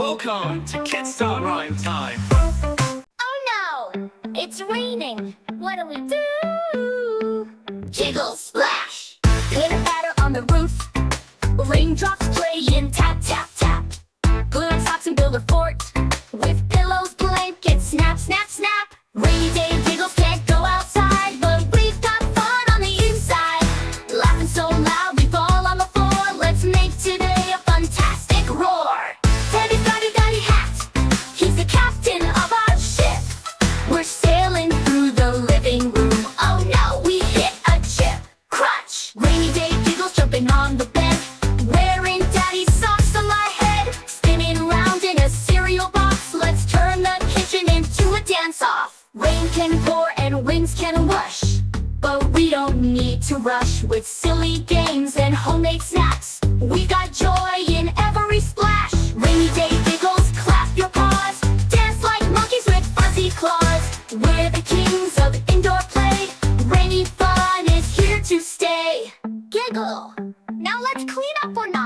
Welcome to KidTot Rhyme Time. Oh no! It's raining! What do we do? Giggles splash! Glitter patter on the roof. Raindrops playing tap tap tap. Glue on socks and build a fort. With pillows, blankets, snap snap snap. Rainy day giggles can't go outside, but we've got fun on the inside. Laughing so loud we fall on the floor. Let's make today a fantastic roar. Teddy's got a daddy hat. He's the captain of our ship. We're sailing through the living room. Oh no, we hit a chip. Crunch! Rainy day giggles jumping on the bed. Wearing daddy's socks on my head. Spinning around in a cereal box. Let's turn the kitchen into a dance-off. Rain can pour and winds can rush, but we don't need to rush. With silly games and homemade snacks, we got joy in every splash. Rainy day giggles, clap your paws. Dance like monkeys with fuzzy claws. We're the kings of indoor play. Rainy fun is here to stay. Giggle! Now let's clean up or not.